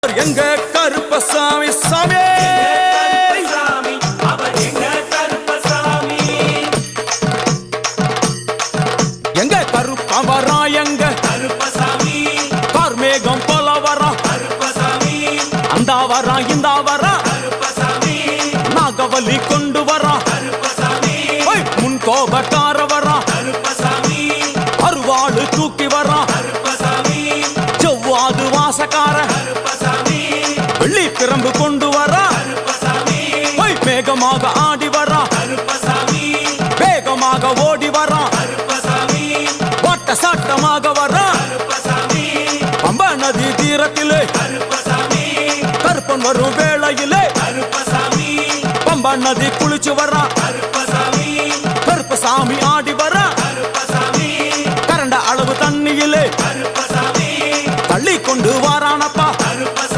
எங்க கருப்பசாமி சாமி எங்க கருப்பா வரா எங்க கருப்பசாமி கார்மேகம் போல வரா கருப்பசாமி அந்த வரா இந்த வரா கருப்பசாமி நாகவலி கொண்டு வரா கருப்பசாமி முன் கோபக்கார வரா கருப்பசாமி அருவாடு தூக்கி வரா கருப்பசாமி செவ்வாது வாசக்கார கருப்பசாமி வெள்ளி பிரம்பு கொண்டு வரா கருப்பசாமி வேகமாக ஆடி வரா கருப்பசாமி வேகமாக ஓடி வரா கருப்பசாமி வாட்ட சாட்டமாக வரா கருப்பசாமி பம்பா நதி தீரத்திலே கருப்பசாமி கருப்பன் வரும் வேளையிலே கருப்பசாமி பம்பா நதி குளிச்சு வரா கருப்பசாமி கருப்பசாமி ஆடி வரா கருப்பசாமி கரண்ட அளவு தண்ணியிலே கருப்பசாமி தள்ளி கொண்டு வாரான்